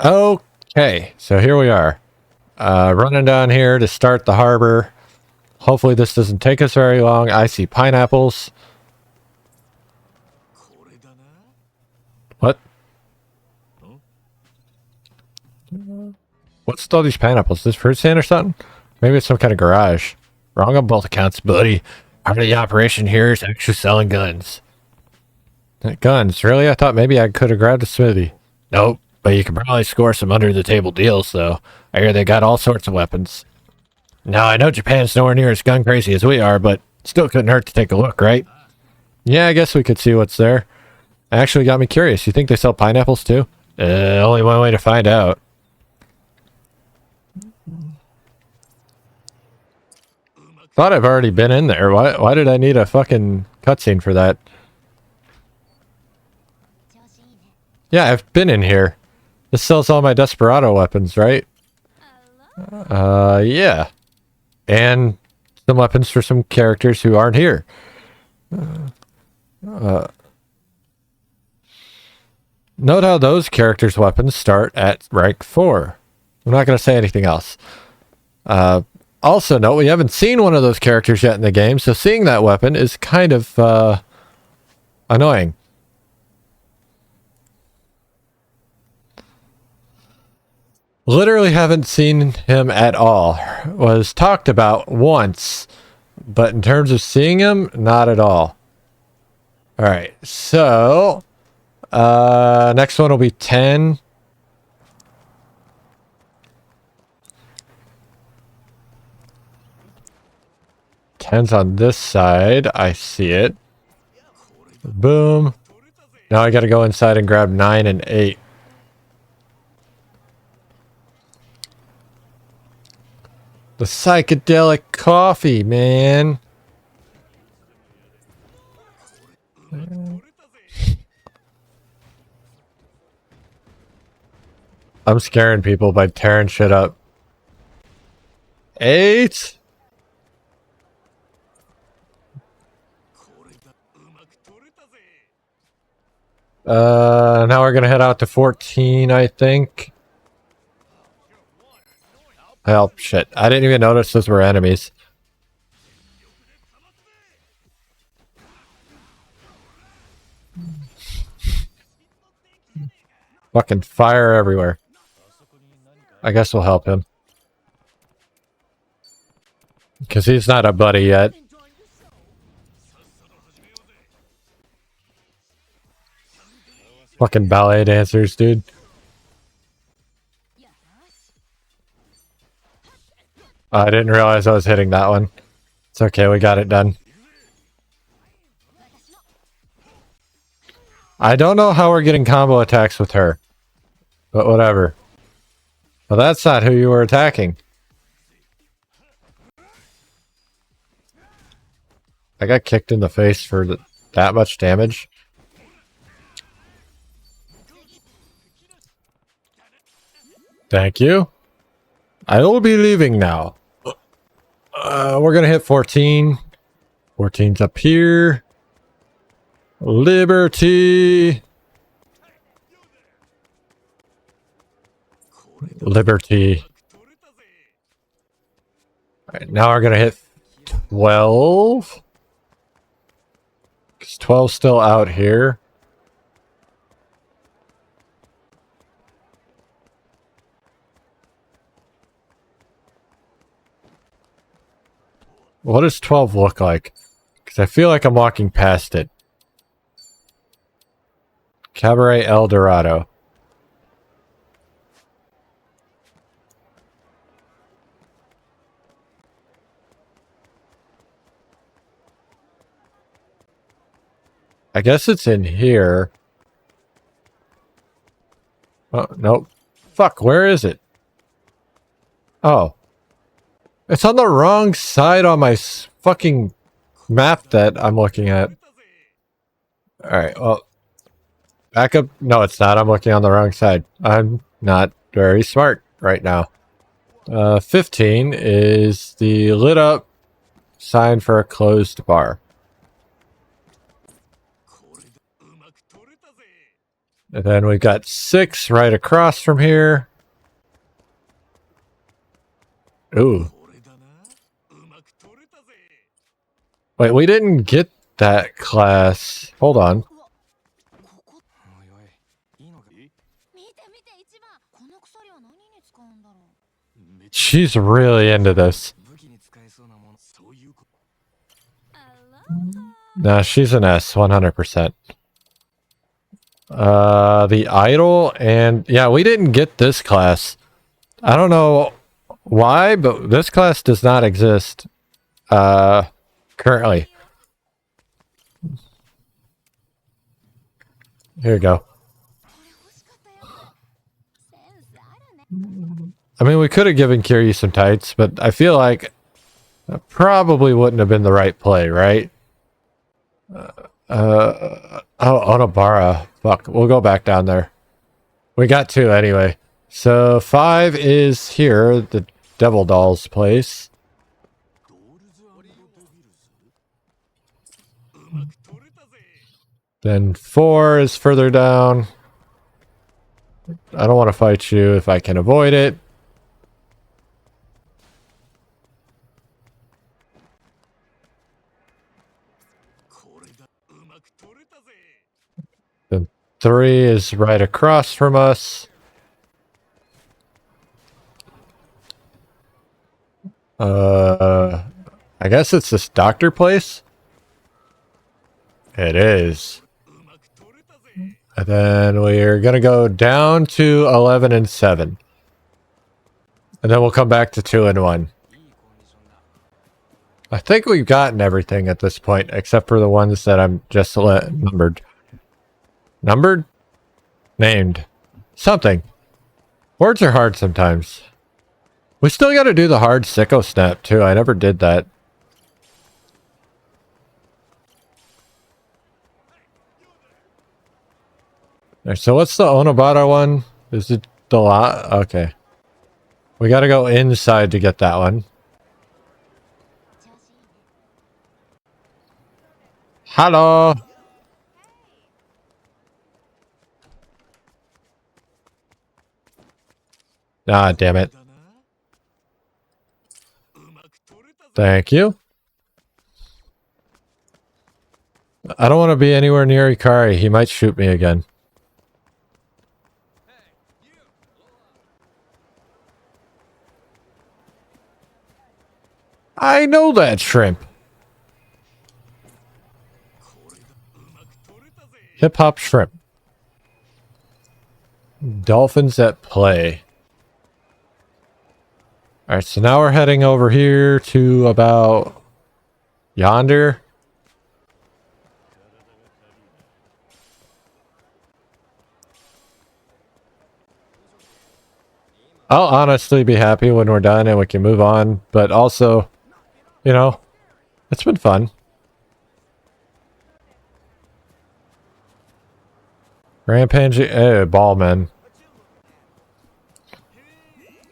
Okay, so here we are. Running down here to start the harbor. Hopefully this doesn't take us very long. I see pineapples. What? What's all these pineapples? This fruit stand or something? Maybe it's some kind of garage. Wrong on both accounts, buddy. Part of the operation here is actually selling guns. Guns? Really? I thought maybe I could have grabbed a smithy. Nope, but you can probably score some under-the-table deals, though. I hear they got all sorts of weapons. Now, I know Japan's nowhere near as gun crazy as we are, but still couldn't hurt to take a look, right? Yeah, I guess we could see what's there. Actually got me curious. You think they sell pineapples, too? Only one way to find out. Thought I've already been in there. Why did I need a fucking cutscene for that? Yeah, I've been in here. This sells all my Desperado weapons, right? Yeah. And some weapons for some characters who aren't here. Note how those characters' weapons start at rank 4. I'm not going to say anything else. Also note, we haven't seen one of those characters yet in the game, so seeing that weapon is kind of annoying. Literally haven't seen him at all. Was talked about once, but in terms of seeing him, not at all. Alright, so next one will be 10. Ten's on this side. I see it. Boom. Now I gotta go inside and grab 9 and 8. The psychedelic coffee, man. I'm scaring people by tearing shit up. 8? Now we're gonna head out to 14, I think. Help, shit. I didn't even notice those were enemies. Fucking fire everywhere. I guess we'll help him. Because he's not a buddy yet. Fucking ballet dancers, dude. I didn't realize I was hitting that one. It's okay, we got it done. I don't know how we're getting combo attacks with her. But whatever. Well, that's not who you were attacking. I got kicked in the face for that much damage. Thank you. I will be leaving now. We're gonna hit 14. 14's up here. Liberty. Liberty. Alright, now we're gonna hit 12. Because 12's still out here. What does 12 look like? Because I feel like I'm walking past it. Cabaret El Dorado. I guess it's in here. Oh, nope. Fuck, where is it? Oh. It's on the wrong side on my fucking map that I'm looking at. Alright, well. Back up. No, it's not. I'm looking on the wrong side. I'm not very smart right now. 15 is the lit up sign for a closed bar. And then we've got 6 right across from here. Ooh. Wait, we didn't get that class. Hold on. She's really into this. No, she's an S, 100%. The idol, and yeah, we didn't get this class. I don't know why, but this class does not exist currently. Here you go. I mean, we could have given Kiryu some tights, but I feel like that probably wouldn't have been the right play, right? Oh, Onabara. Fuck, we'll go back down there. We got 2 anyway. So 5 is here, the Devil Doll's place. Then 4 is further down. I don't want to fight you if I can avoid it. Then 3 is right across from us. I guess it's this doctor place? It is. And then we're going to go down to 11 and 7. And then we'll come back to 2 and 1. I think we've gotten everything at this point, except for the ones that I'm just numbered. Numbered? Named. Something. Words are hard sometimes. We still got to do the hard sicko snap, too. I never did that. Right, so what's the Onabara one? Is it the lot? Okay. We got to go inside to get that one. Hello. Ah, damn it. Thank you. I don't want to be anywhere near Ikari. He might shoot me again. I know that shrimp. Hip hop shrimp. Dolphins at play. Alright, so now we're heading over here to about yonder. I'll honestly be happy when we're done and we can move on, but also, you know, it's been fun. Rampage, Ballman.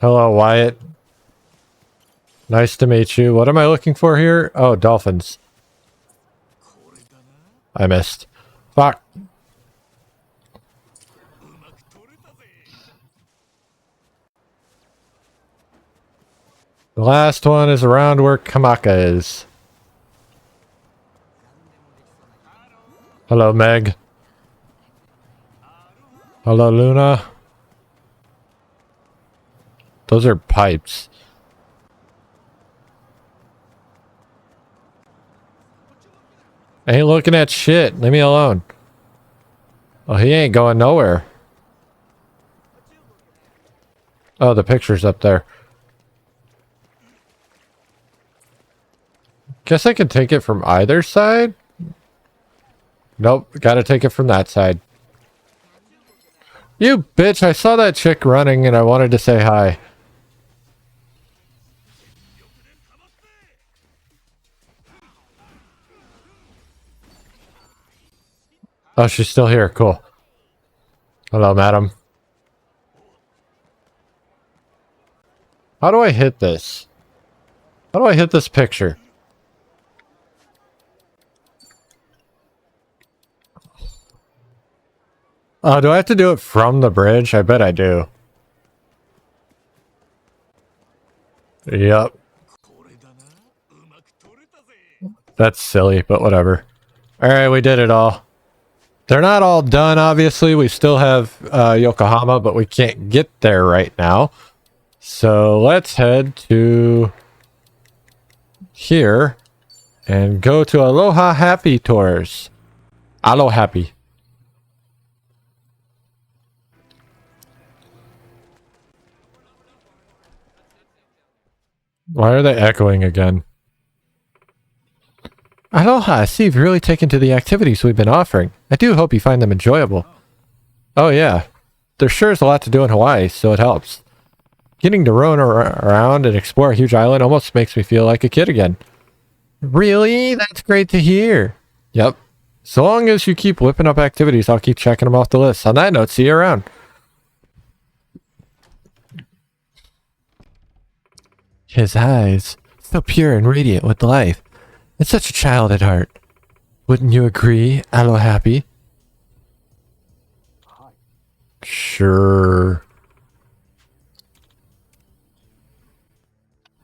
Hello, Wyatt. Nice to meet you. What am I looking for here? Oh, dolphins. I missed. Fuck. The last one is around where Kamaka is. Hello, Meg. Hello, Luna. Those are pipes. I ain't looking at shit. Leave me alone. Oh, he ain't going nowhere. Oh, the picture's up there. Guess I can take it from either side? Nope, gotta take it from that side. You bitch, I saw that chick running and I wanted to say hi. Oh, she's still here. Cool. Hello, madam. How do I hit this? How do I hit this picture? Oh, do I have to do it from the bridge? I bet I do. Yep. That's silly, but whatever. Alright, we did it all. They're not all done, obviously. We still have Yokohama, but we can't get there right now. So let's head to here and go to Aloha Happy Tours. Aloha Happy. Why are they echoing again? Aloha, I see you've really taken to the activities we've been offering. I do hope you find them enjoyable. Oh yeah, there sure is a lot to do in Hawaii, so it helps. Getting to roam around and explore a huge island almost makes me feel like a kid again. Really? That's great to hear. Yep. So long as you keep whipping up activities, I'll keep checking them off the list. On that note, see you around. His eyes, so pure and radiant with life. And such a child at heart. Wouldn't you agree, Aloha Happy? Sure.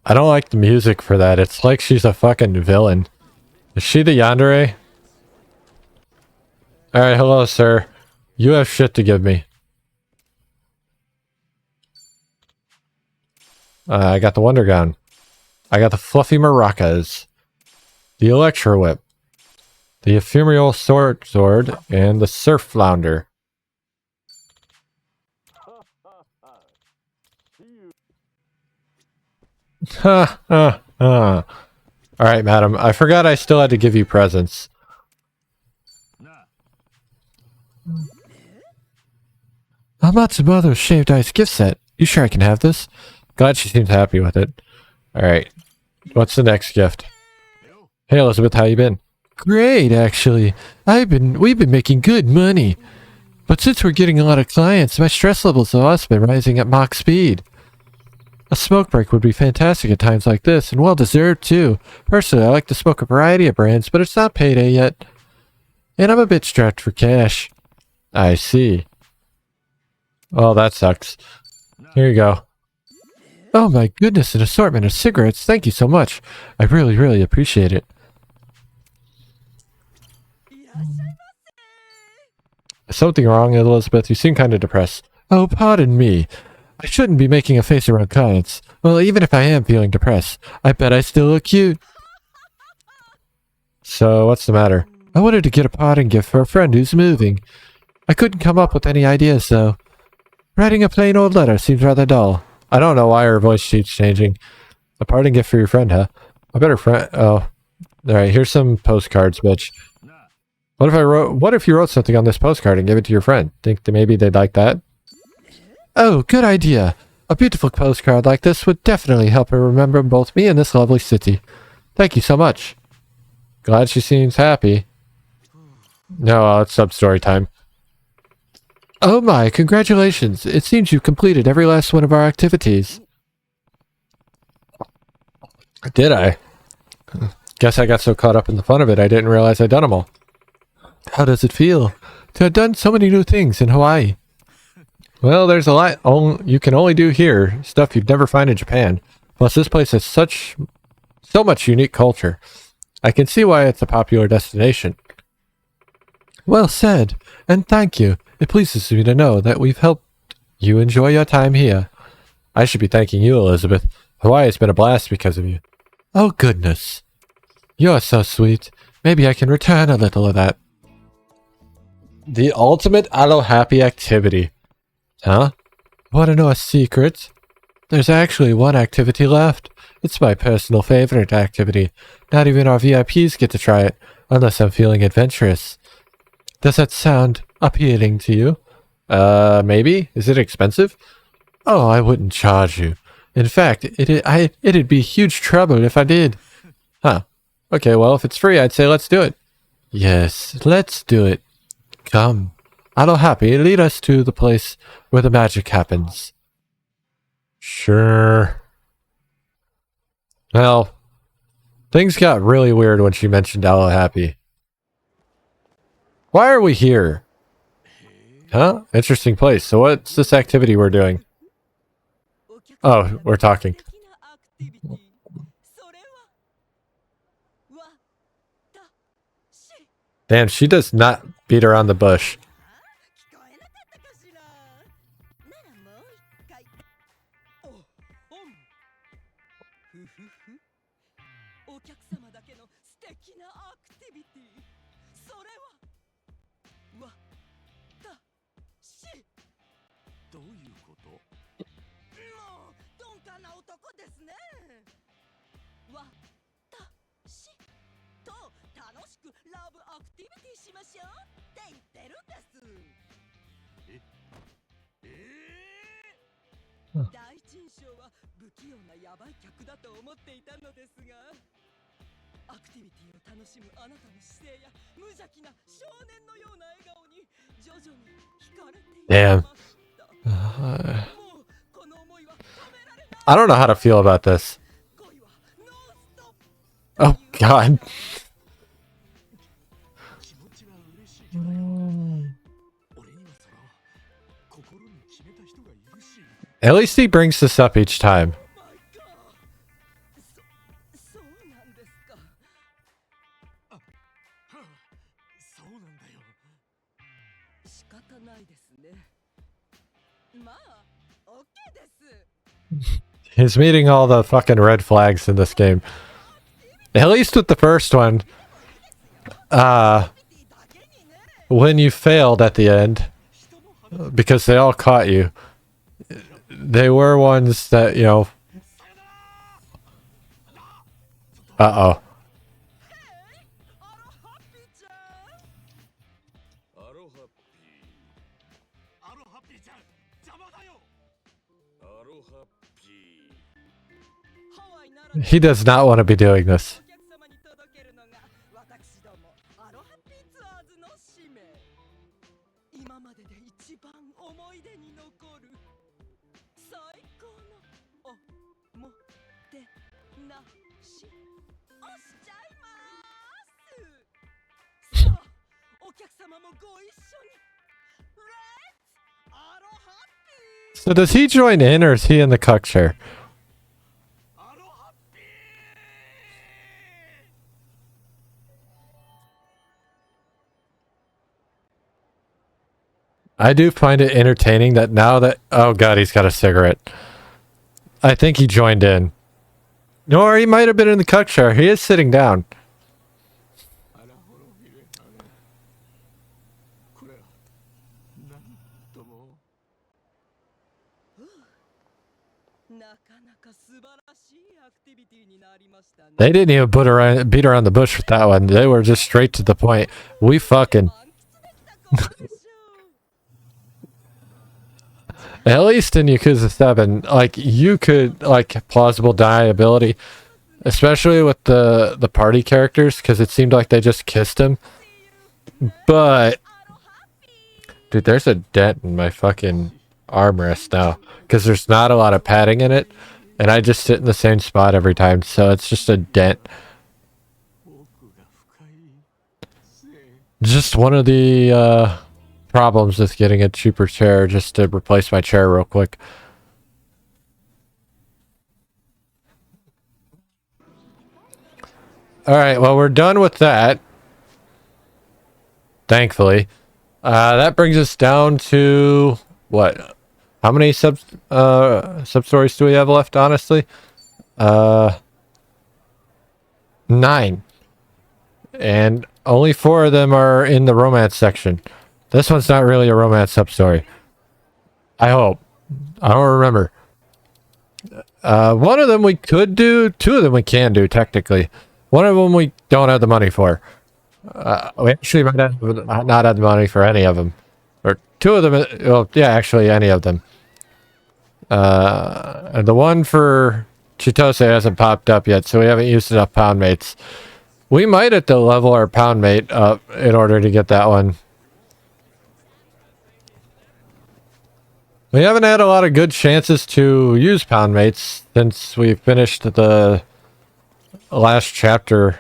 I don't like the music for that. It's like she's a fucking villain. Is she the yandere? Alright, hello, sir. You have shit to give me. I got the Wonder Gown. I got the fluffy maracas. The Electro Whip. The Ephemeral Sword, and the Surf Flounder. Ha ha ha. Alright, madam. I forgot I still had to give you presents. Matsumoto's shaved ice gift set. You sure I can have this? Glad she seems happy with it. Alright. What's the next gift? Hey Elizabeth, how you been? Great, actually. We've been making good money. But since we're getting a lot of clients, my stress levels have also been rising at Mach speed. A smoke break would be fantastic at times like this, and well deserved too. Personally, I like to smoke a variety of brands, but it's not payday yet. And I'm a bit strapped for cash. I see. Oh, that sucks. Here you go. Oh my goodness, an assortment of cigarettes. Thank you so much. I really, really appreciate it. Is something wrong, Elizabeth? You seem kind of depressed. Oh, pardon me. I shouldn't be making a face around clients. Well, even if I am feeling depressed, I bet I still look cute. So, what's the matter? I wanted to get a parting gift for a friend who's moving. I couldn't come up with any ideas, though. Writing a plain old letter seems rather dull. I don't know why her voice keeps changing. A parting gift for your friend, huh? I better friend. Oh. Alright, here's some postcards, bitch. What if you wrote something on this postcard and gave it to your friend? Think that maybe they'd like that? Oh, good idea. A beautiful postcard like this would definitely help her remember both me and this lovely city. Thank you so much. Glad she seems happy. No, it's sub-story time. Oh my, congratulations. It seems you've completed every last one of our activities. Did I? Guess I got so caught up in the fun of it I didn't realize I'd done them all. How does it feel to have done so many new things in Hawaii? Well, there's a lot you can only do here, stuff you'd never find in Japan. Plus, this place has so much unique culture. I can see why it's a popular destination. Well said, and thank you. It pleases me to know that we've helped you enjoy your time here. I should be thanking you, Elizabeth. Hawaii has been a blast because of you. Oh, goodness. You're so sweet. Maybe I can return a little of that. The ultimate Aloha Happy activity. Huh? Want to know a secret? There's actually one activity left. It's my personal favorite activity. Not even our VIPs get to try it, unless I'm feeling adventurous. Does that sound appealing to you? Maybe? Is it expensive? Oh, I wouldn't charge you. In fact, it'd be huge trouble if I did. Huh. Okay, well, if it's free, I'd say let's do it. Yes, let's do it. Come. Aloha Happy, lead us to the place where the magic happens. Sure. Well, things got really weird when she mentioned Aloha Happy. Why are we here? Huh? Interesting place. So what's this activity we're doing? Oh, we're talking. Damn, she does not beat around the bush. Damn. I don't know how to feel about this. Oh, God. At least he brings this up each time. He's meeting all the fucking red flags in this game. At least with the first one. When you failed at the end, because they all caught you, they were ones that, you know... Uh-oh. He does not want to be doing this. So does he join in, or is he in the cuck chair? I do find it entertaining that now that... Oh god, he's got a cigarette. I think he joined in. Or he might have been in the cuck chair. He is sitting down. They didn't even beat around the bush with that one. They were just straight to the point. We fucking... At least in Yakuza 7, like, you could, like, plausible deniability, especially with the party characters, because it seemed like they just kissed him. But, dude, there's a dent in my fucking armrest now, because there's not a lot of padding in it, and I just sit in the same spot every time, so it's just a dent. Just one of the, problems with getting a cheaper chair, just to replace my chair real quick. Alright, well, we're done with that. Thankfully. That brings us down to... What? How many sub-stories do we have left, honestly? 9. And only 4 of them are in the romance section. This one's not really a romance sub-story. I hope. I don't remember. One of them we could do. 2 of them we can do, technically. One of them we don't have the money for. We actually might not have the money for any of them. Or 2 of them, well, yeah, actually any of them. And the one for Chitose hasn't popped up yet, so we haven't used enough pound mates. We might have to level our pound mate up in order to get that one. We haven't had a lot of good chances to use pound mates since we finished the last chapter.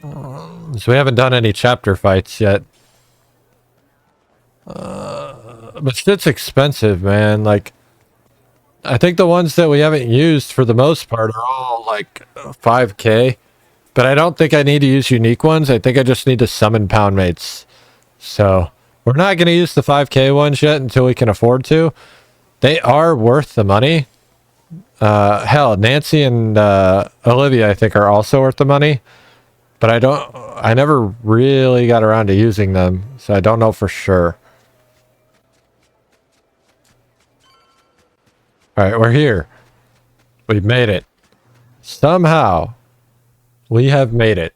So we haven't done any chapter fights yet. But shit's expensive, man. Like, I think the ones that we haven't used for the most part are all like 5k. But I don't think I need to use unique ones. I think I just need to summon pound mates. So we're not going to use the 5k ones yet until we can afford to. They are worth the money. Hell, Nancy and Olivia, I think, are also worth the money. But I never really got around to using them. So I don't know for sure. All right, we're here. We've made it. Somehow, we have made it.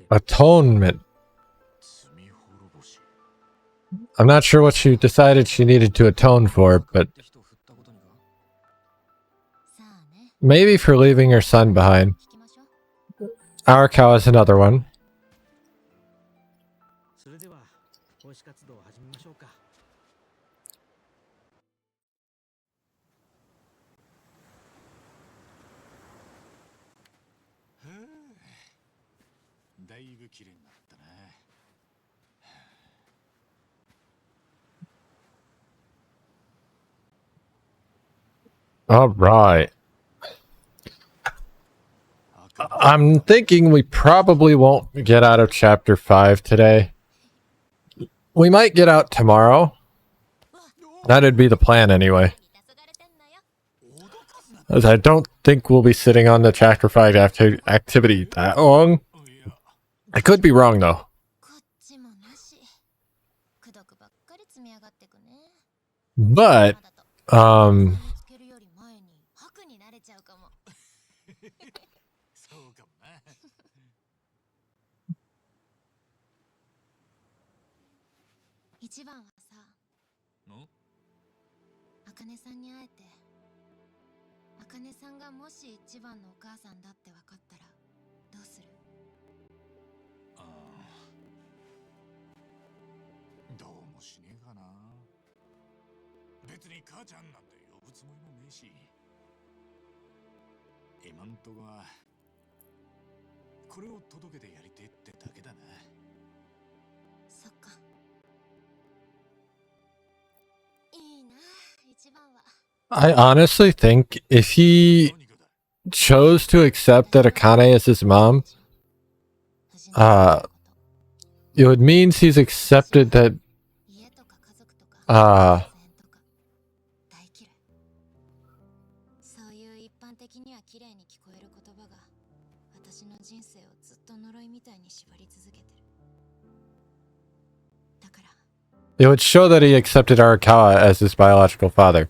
Atonement. I'm not sure what she decided she needed to atone for, but maybe for leaving her son behind. Our cow is another one. All right. I'm thinking we probably won't get out of chapter 5 today. We might get out tomorrow. That'd be the plan anyway. As I don't think we'll be sitting on the chapter 5 activity that long. I could be wrong though. But, 別に母ちゃんなんて呼ぶつもりもねえし、今んとこはこれを届けてやりてえってだけだな。そっか。いいな、一番は。I honestly think if he chose to accept that Akane is his mom, it would mean he's accepted that it would show that he accepted Arakawa as his biological father.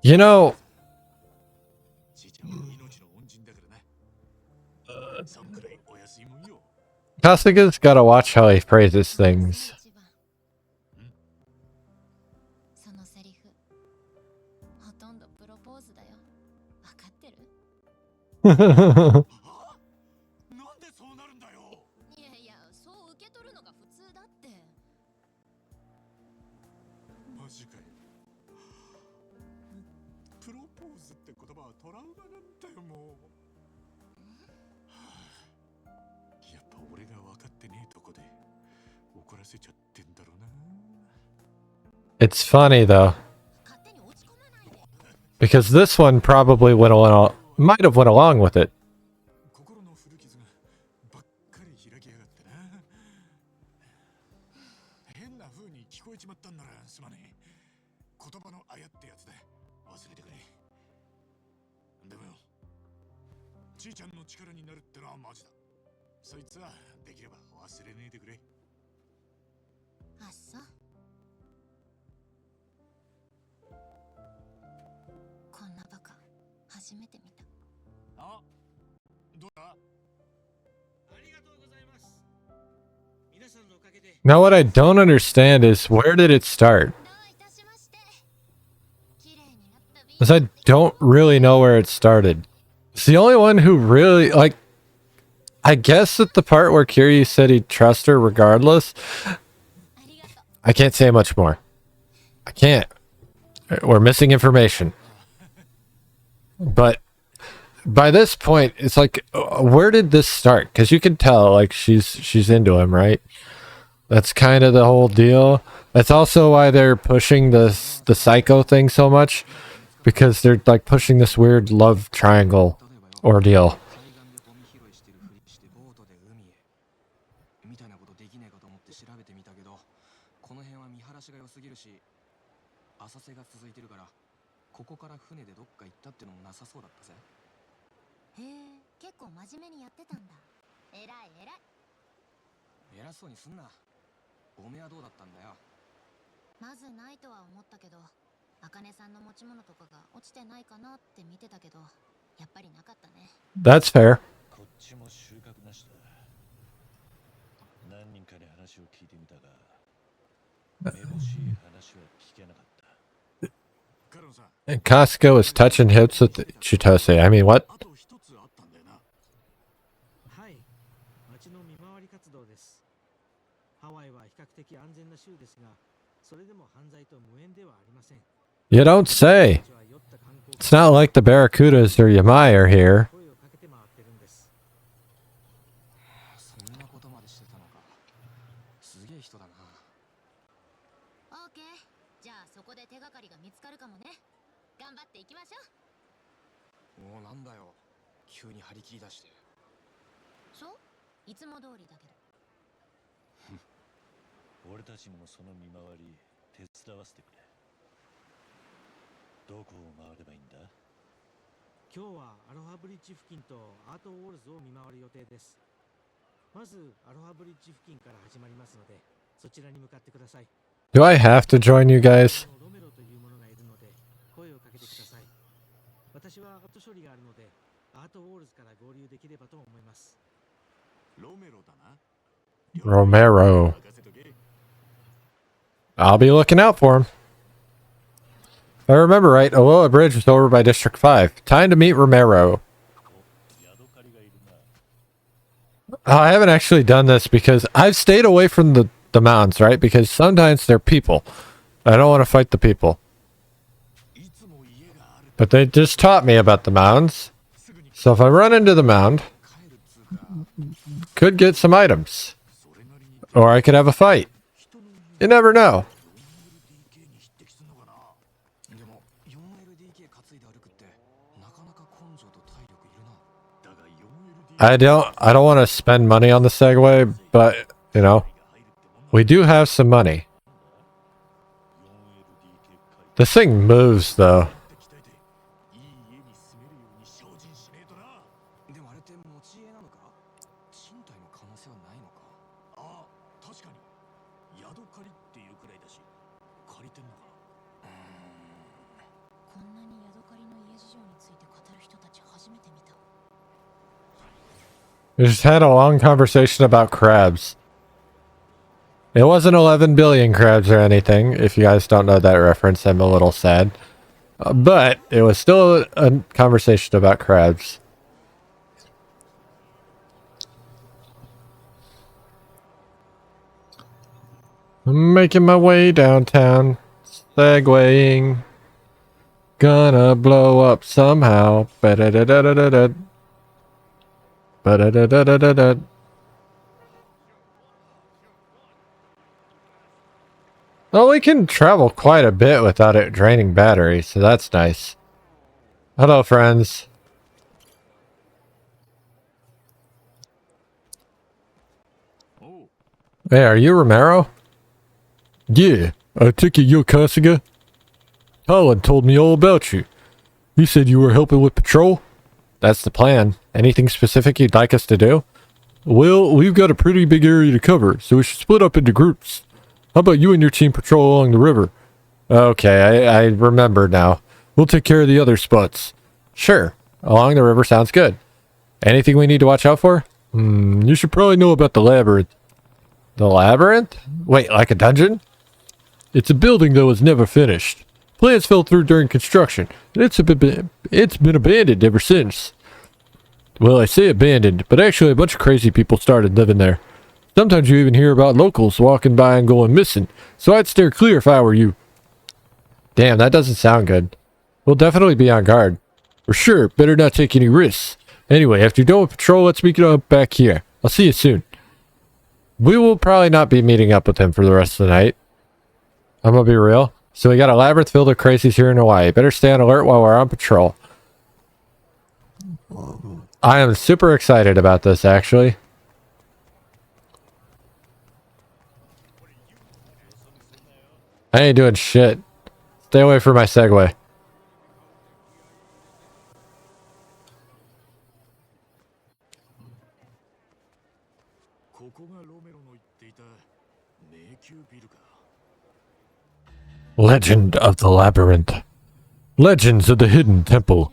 You know, Kasuga's gotta watch how he phrases things. It's funny though, because this one probably might have went along with it. Now what I don't understand is where did it start? Because I don't really know where it started. It's the only one who really, like, I guess at the part where Kiryu said he'd trust her regardless, I can't say much more. I can't. We're missing information. But by this point, it's like, where did this start? Because you can tell, like, she's into him, right? That's kind of the whole deal. That's also why they're pushing the psycho thing so much, because they're like pushing this weird love triangle ordeal. That's fair. And Costco is touching hips with Chitose. I mean, what? You don't say. It's not like the Barracudas or Yamai are here. 俺たちにもその見回り手伝わせてくれ。どこを回ればいいんだ？今日はアロハブリッジ付近とアートウォールズを見回る予定です。まずアロハブリッジ付近から始まりますので、そちらに向かってください。 Do I have to join you guys? ロメロという者がいるので声をかけてください。私は後処理があるのでアートウォールズから合流できればと思います。ロメロだな。 Romero. I'll be looking out for him. If I remember right, Aloha Bridge was over by District 5. Time to meet Romero. I haven't actually done this because I've stayed away from the mountains, right? Because sometimes they're people. I don't want to fight the people. But they just taught me about the mounds. So if I run into the mound, could get some items. Or I could have a fight. You never know. I don't want to spend money on the Segway, but you know, we do have some money. This thing moves though. We just had a long conversation about crabs. It wasn't 11 billion crabs or anything. If you guys don't know that reference, I'm a little sad. But it was still a conversation about crabs. I'm making my way downtown. Segwaying. Gonna blow up somehow. Ba-da-da-da-da-da. Ba-da-da-da-da-da. Well, we can travel quite a bit without it draining battery, so that's nice. Hello, friends. Hey, are you Romero? Yeah, I take it you're Kasuga. Colin told me all about you. He said you were helping with patrol? That's the plan. Anything specific you'd like us to do? Well, we've got a pretty big area to cover, so we should split up into groups. How about you and your team patrol along the river? Okay, I remember now. We'll take care of the other spots. Sure, along the river sounds good. Anything we need to watch out for? You should probably know about the labyrinth. The labyrinth? Wait, like a dungeon? It's a building that was never finished. Plans fell through during construction, and it's been abandoned ever since. Well, I say abandoned, but actually a bunch of crazy people started living there. Sometimes you even hear about locals walking by and going missing, so I'd steer clear if I were you. Damn, that doesn't sound good. We'll definitely be on guard. For sure, better not take any risks. Anyway, after you're done with patrol, let's meet up back here. I'll see you soon. We will probably not be meeting up with him for the rest of the night. I'm gonna be real. So we got a labyrinth filled with crazies here in Hawaii. Better stay on alert while we're on patrol. I am super excited about this, actually. I ain't doing shit. Stay away from my Segway. Legend of the Labyrinth. Legends of the Hidden Temple.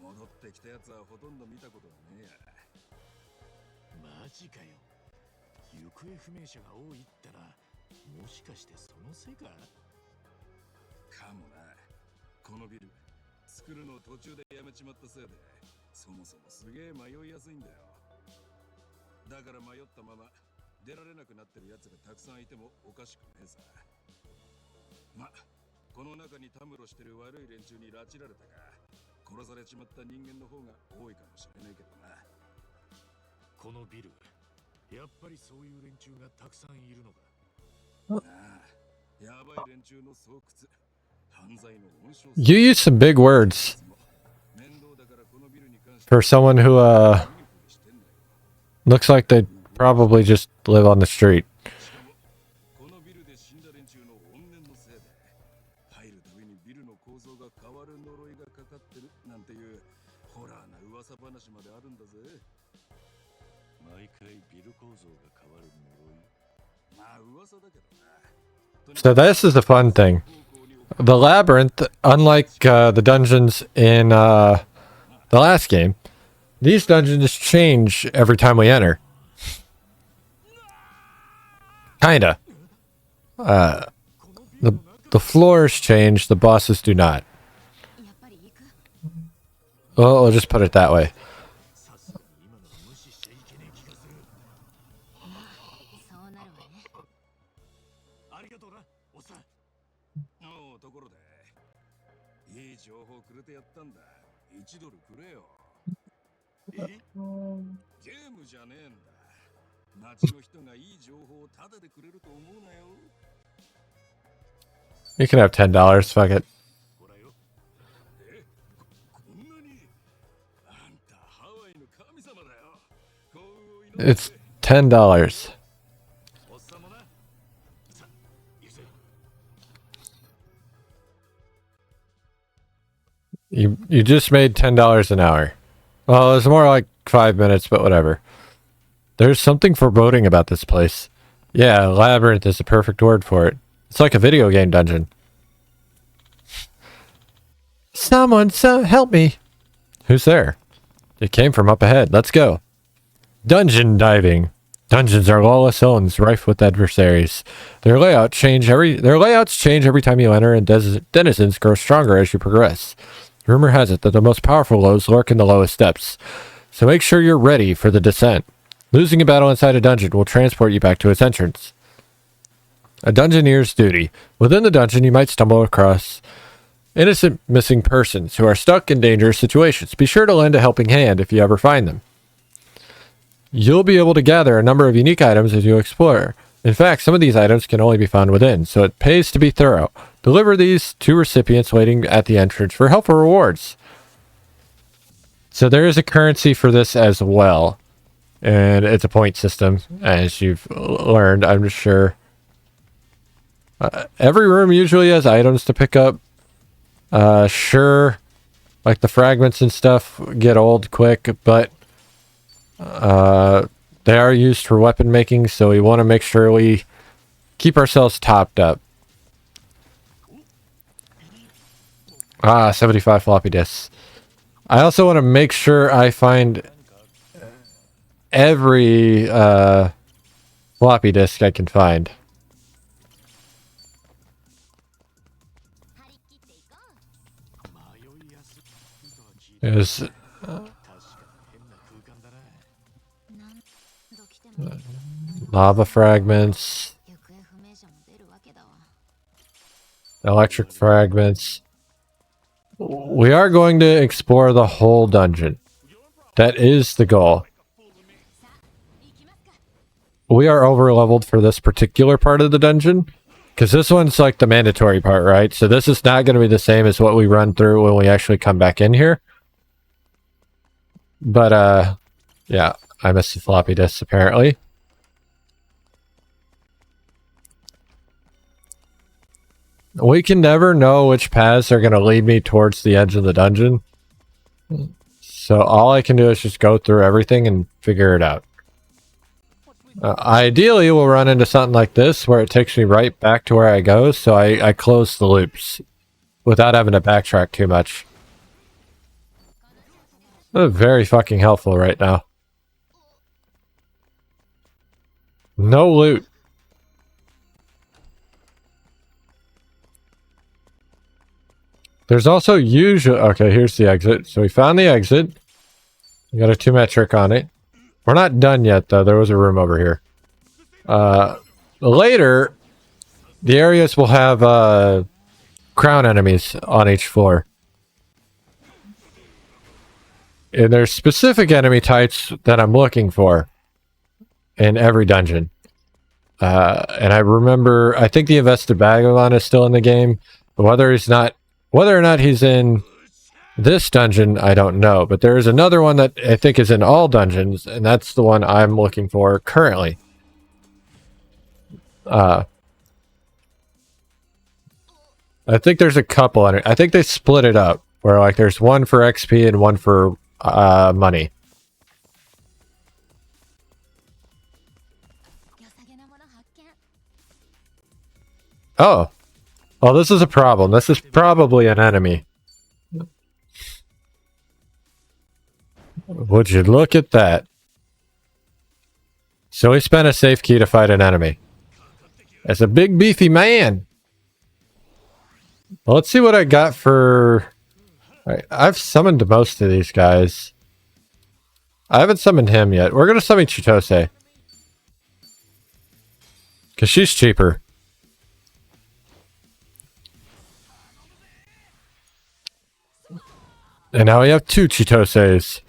戻ってきたやつはほとんど見たことはねえや。マジかよ。行方不明者が多いったら、もしかしてそのせいか？かもな。このビル作るのを途中でやめちまったせいで、そもそもすげえ迷いやすいんだよ。だから迷ったまま出られなくなってるやつがたくさんいてもおかしくねえさ。ま、この中にたむろしてる悪い連中に拉致られたか殺されちまった人間の方が多いかもしれないけどな。このビル、やっぱりそういう連中がたくさんいるのか？ああ、やばい連中の巣窟、犯罪の温床。 You use some big words 面倒だからこのビルに関して for someone who, looks like they probably just live on the street. このビルで死んだ連中の怨念のせいで入るたびにビルの構造が変わる呪いがかかってるなんていうホラーな噂話まであるんだぜ。毎回ビル構造が変わる呪い。まあ噂だけどな。 So this is the fun thing. The labyrinth, unlike the dungeons in the last game, these dungeons change every time we enter. Kinda. The floors change, the bosses do not. やっぱり行く。 Well, we'll just put it that way. さすがに今のは無視しちゃいけねえ気がする。そうなるわね。ありがとうな、おっさん。おう、ところでいい情報くれてやったんだ。1ドルくれよ。え？ゲームじゃねえんだ。街の人がいい情報をタダでくれると思うなよ。 You can have $10, fuck it. ほらよ。え、こんなにあんたハワイの神様だよ。幸運を祈って。 It's $10. おっさんもな。さ、行くぜ。 You just made $10 an hour. Well, it's more like 5 minutes, but whatever. There's something foreboding about this place. Yeah, labyrinth is the perfect word for it. It's like a video game dungeon. Someone, help me. Who's there? It came from up ahead. Let's go. Dungeon diving. Dungeons are lawless zones rife with adversaries. Their layouts change every time you enter, and denizens grow stronger as you progress. Rumor has it that the most powerful lows lurk in the lowest depths, so make sure you're ready for the descent. Losing a battle inside a dungeon will transport you back to its entrance. A dungeoneer's duty. Within the dungeon, you might stumble across innocent missing persons who are stuck in dangerous situations. Be sure to lend a helping hand if you ever find them. You'll be able to gather a number of unique items as you explore. In fact, some of these items can only be found within, so it pays to be thorough. Deliver these to recipients waiting at the entrance for helpful rewards. So there is a currency for this as well. And it's a point system, as you've learned, I'm sure. Every room usually has items to pick up. Sure, like the fragments and stuff get old quick, but they are used for weapon making, so we want to make sure we keep ourselves topped up. 75 floppy disks. I also want to make sure I find every floppy disk I can find. 張り切っていこ迷いやすいとは聞い There's た。確かに変な空間だな。う。何度来ても lava fragments, 行方不明者も出るわけだわ。 electric fragments. We are going to explore the whole dungeon. That is the goal. さあ、行きますか。 We are over leveled for this particular part of the dungeon. Because this one's like the mandatory part, right? So this is not going to be the same as what we run through when we actually come back in here. But, yeah, I missed the floppy disks apparently. We can never know which paths are going to lead me towards the edge of the dungeon. So all I can do is just go through everything and figure it out. Ideally, we'll run into something like this where it takes me right back to where I go, so I close the loops without having to backtrack too much. That's very fucking helpful right now. No loot. There's also usually... Okay, here's the exit. So we found the exit. We got a 2 metric on it. We're not done yet, though. There was a room over here. Later, the areas will have crown enemies on each floor. And there's specific enemy types that I'm looking for in every dungeon. And I remember, I think the invested Vagabond is still in the game. But whether or not he's in this dungeon, I don't know. But there is another one that I think is in all dungeons, and that's the one I'm looking for currently. I think there's a couple. I think they split it up where like there's one for XP and one for money. 良さげなもの発見。 Oh. Well, this is a problem. This is probably an enemy. Would you look at that? So we spent a safe key to fight an enemy. It's a big beefy man. Well, let's see what I got for... I've summoned most of these guys. I haven't summoned him yet. We're going to summon Chitose. Because she's cheaper. And now we have 2 Chitoses.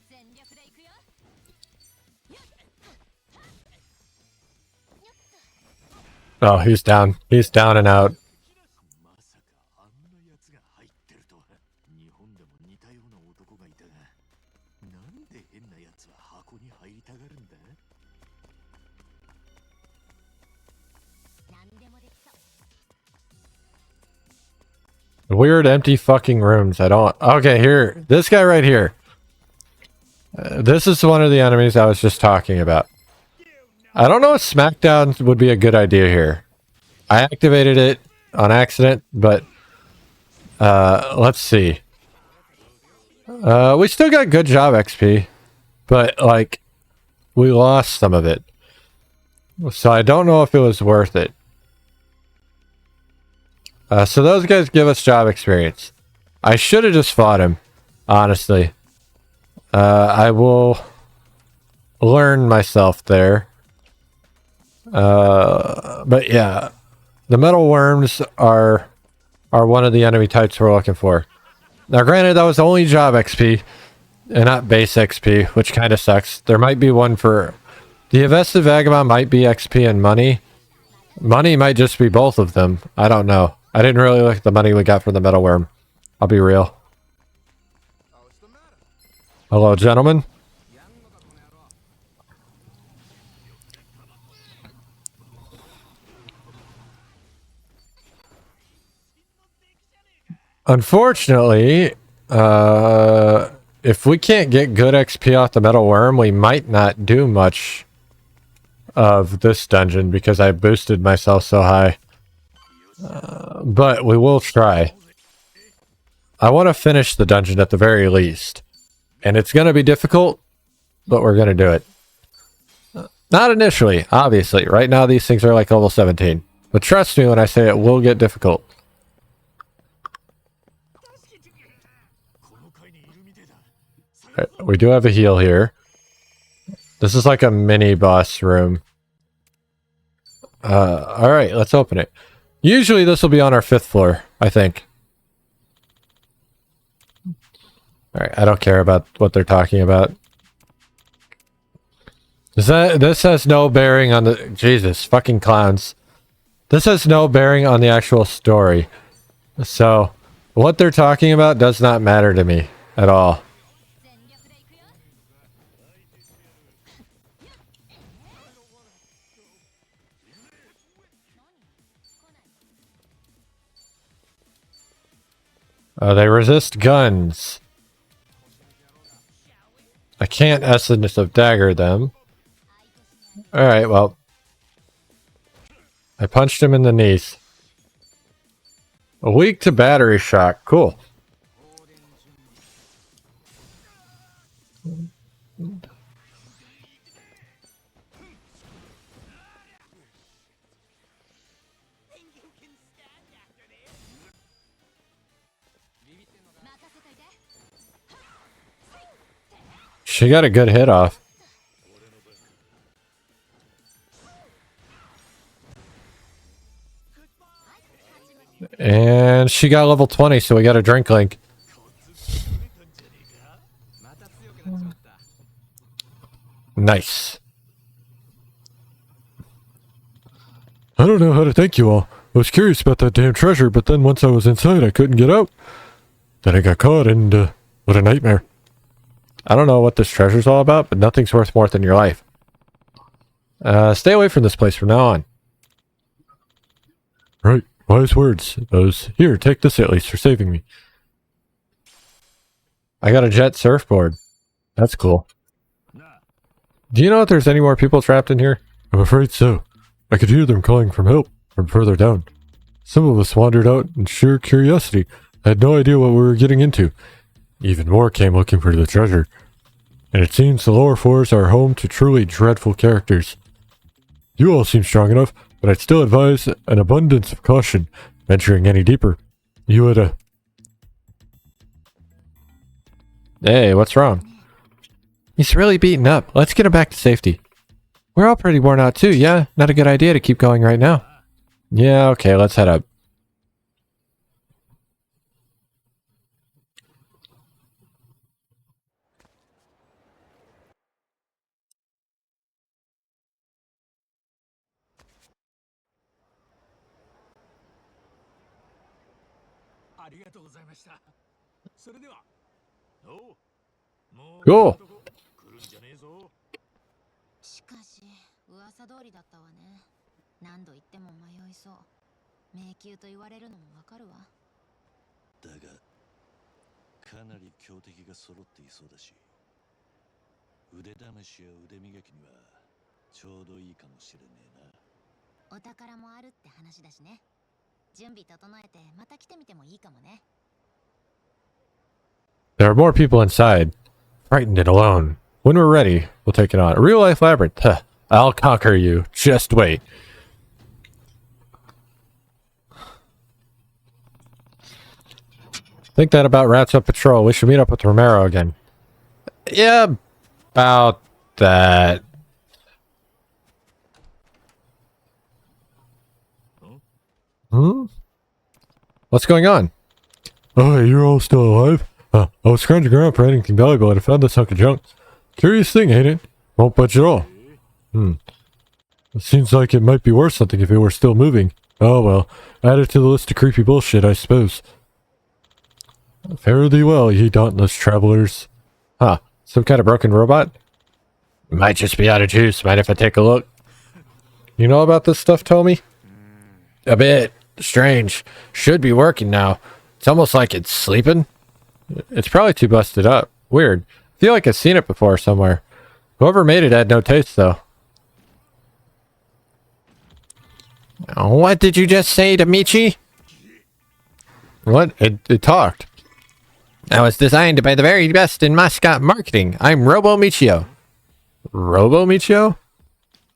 全力で行くよ。 Oh, he's down. He's down and out. まさかあんな奴が入ってるとは。日本でも似たような男がいたが、なんで変な奴は箱に入りたがるんだ？ 何でもできそう。 Weird empty fucking rooms. I don't... Okay, here. This guy right here. This is one of the enemies I was just talking about. I don't know if Smackdown would be a good idea here. I activated it on accident, but... let's see. We still got good job XP. But, like, we lost some of it. So I don't know if it was worth it. So those guys give us job experience. I should have just fought him, honestly. I will learn myself there. But yeah, the metal worms are one of the enemy types we're looking for. Now, granted, that was only job XP and not base XP, which kind of sucks. There might be one for the invested Vagabond. Might be XP and money. Money might just be both of them. I don't know. I didn't really look at the money we got from the metal worm. I'll be real. Hello, gentlemen. Unfortunately, if we can't get good XP off the metal worm, we might not do much of this dungeon because I boosted myself so high. But we will try. I want to finish the dungeon at the very least. And it's going to be difficult, but we're going to do it. Not initially, obviously. Right now, these things are like level 17. But trust me when I say it will get difficult. Right, we do have a heal here. This is like a mini boss room. Alright, let's open it. Usually this will be on our 5th floor, I think. Alright, I don't care about what they're talking about. This has no bearing on the... Jesus, fucking clowns. This has no bearing on the actual story. So, what they're talking about does not matter to me at all. 全力で行くよ。 They resist guns. I can't Essence of Dagger them. Alright, well. I punched him in the knees. Weak to battery shock. Cool. She got a good hit off. And she got level 20, so we got a drink link. Nice. I don't know how to thank you all. I was curious about that damn treasure, but then once I was inside, I couldn't get out. Then I got caught, and what a nightmare. I don't know what this treasure's all about, but nothing's worth more than your life. Stay away from this place from now on. Right. Wise words. Here, take this at least for saving me. I got a jet surfboard. That's cool. Do you know if there's any more people trapped in here? I'm afraid so. I could hear them calling for help from further down. Some of us wandered out in sheer curiosity. I had no idea what we were getting into. Even more came looking for the treasure. And it seems the lower floors are home to truly dreadful characters. You all seem strong enough, but I'd still advise an abundance of caution venturing any deeper. You would, Hey, what's wrong? He's really beaten up. Let's get him back to safety. We're all pretty worn out too, yeah? Not a good idea to keep going right now. Yeah, okay, let's head up. Cool. しかし噂通りだったわね。何度言っても迷いそう。迷宮と言われるのもわかるわ。だがかなり強敵が揃っていそうだし、腕試しや腕磨きにはちょうどいいかもしれねえな。お宝もあるって話だしね。準備整えてまた来てみてもいいかもね。There are more people inside, frightened and alone. When we're ready, we'll take it on. A real-life labyrinth. Huh. I'll conquer you. Just wait. Think that about wraps up patrol. We should meet up with Romero again. Yeah, about that. Hmm? What's going on? Oh, you're all still alive? I was scrounging around for anything valuable and I found this hunk of junk. Curious thing, ain't it? Won't budge at all. It seems like it might be worth something if it were still moving. Oh well, add it to the list of creepy bullshit, I suppose. Fare thee well, ye dauntless travelers. Huh, some kind of broken robot? Might just be out of juice. Mind if I take a look? You know about this stuff, Tommy? A bit. Strange. Should be working now. It's almost like it's sleeping. It's probably too busted up. Weird. I feel like I've seen it before somewhere. Whoever made it had no taste, though. What did you just say to Michi? What? It talked. I was designed by the very best in mascot marketing. I'm Robo Michio. Robo Michio?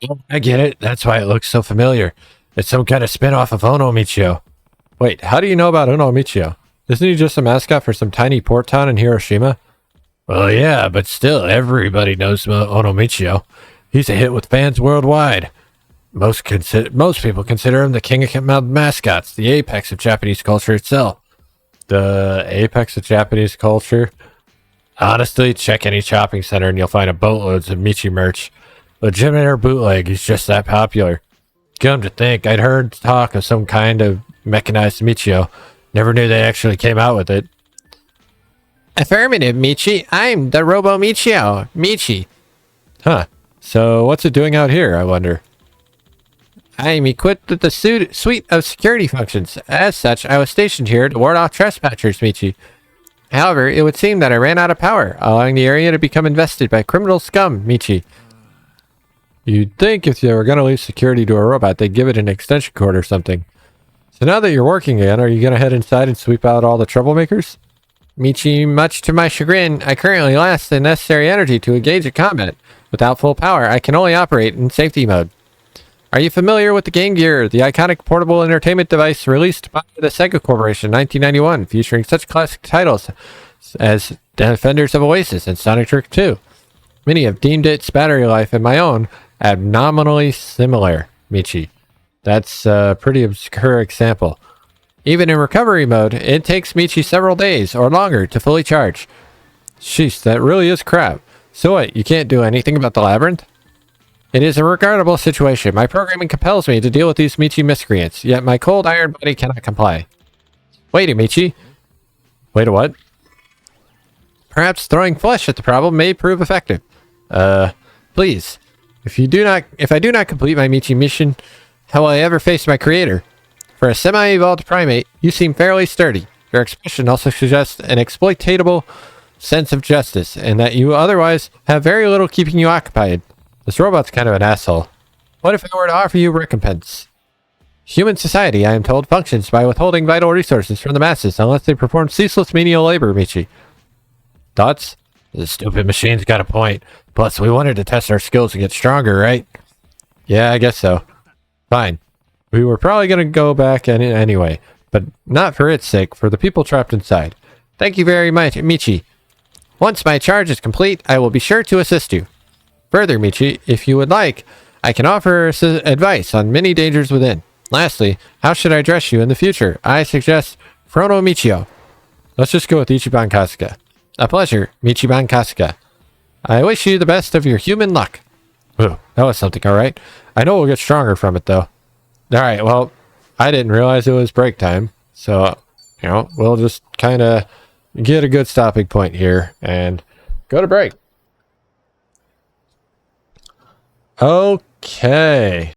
Oh, I get it. That's why it looks so familiar. It's some kind of spin-off of Ono Michio. Wait, how do you know about Ono Michio? Isn't he just a mascot for some tiny port town in Hiroshima? Well, yeah, but still, everybody knows Ono Michio. He's a hit with fans worldwide. Most people consider him the king of mascots, the apex of Japanese culture itself. The apex of Japanese culture? Honestly, check any shopping center and you'll find a boatloads of Michi merch. Legitimate or bootleg, he's just that popular. Come to think, I'd heard talk of some kind of mechanized Michio. Never knew they actually came out with it. Affirmative, Michi. I'm the Robo Michio. Michi. Huh. So what's it doing out here, I wonder? I'm equipped with the suite of security functions. As such, I was stationed here to ward off trespassers, Michi. However, it would seem that I ran out of power, allowing the area to become invested by criminal scum, Michi. You'd think if you were going to leave security to a robot, they'd give it an extension cord or something. So now that you're working again, are you going to head inside and sweep out all the troublemakers? Michi, much to my chagrin, I currently lack the necessary energy to engage in combat. Without full power, I can only operate in safety mode. Are you familiar with the Game Gear, the iconic portable entertainment device released by the Sega Corporation in 1991, featuring such classic titles as Defenders of Oasis and Sonic Trick 2? Many have deemed its battery life and my own abnormally similar, Michi. That's a pretty obscure example. Even in recovery mode, it takes Michi several days or longer to fully charge. Sheesh, that really is crap. So what, you can't do anything about the labyrinth? It is a regrettable situation. My programming compels me to deal with these Michi miscreants, yet my cold iron body cannot comply. Wait a Michi. Wait a what? Perhaps throwing flesh at the problem may prove effective. Please. If I do not complete my Michi mission, how will I ever face my creator? For a semi-evolved primate, you seem fairly sturdy. Your expression also suggests an exploitable sense of justice, and that you otherwise have very little keeping you occupied. This robot's kind of an asshole. What if I were to offer you recompense? Human society, I am told, functions by withholding vital resources from the masses unless they perform ceaseless menial labor, Michi. Thoughts? The stupid machine's got a point. Plus, we wanted to test our skills and get stronger, right? Yeah, I guess so. Fine. We were probably going to go back anyway, but not for its sake, for the people trapped inside. Thank you very much, Michi. Once my charge is complete, I will be sure to assist you. Further, Michi, if you would like, I can offer advice on many dangers within. Lastly, how should I address you in the future? I suggest Frono Michio. Let's just go with Ichiban Kasuga. A pleasure, Michiban Kasuga. I wish you the best of your human luck. Ooh, that was something, alright. I know we'll get stronger from it, though. Alright, well, I didn't realize it was break time. So, we'll just kind of get a good stopping point here and go to break. Okay.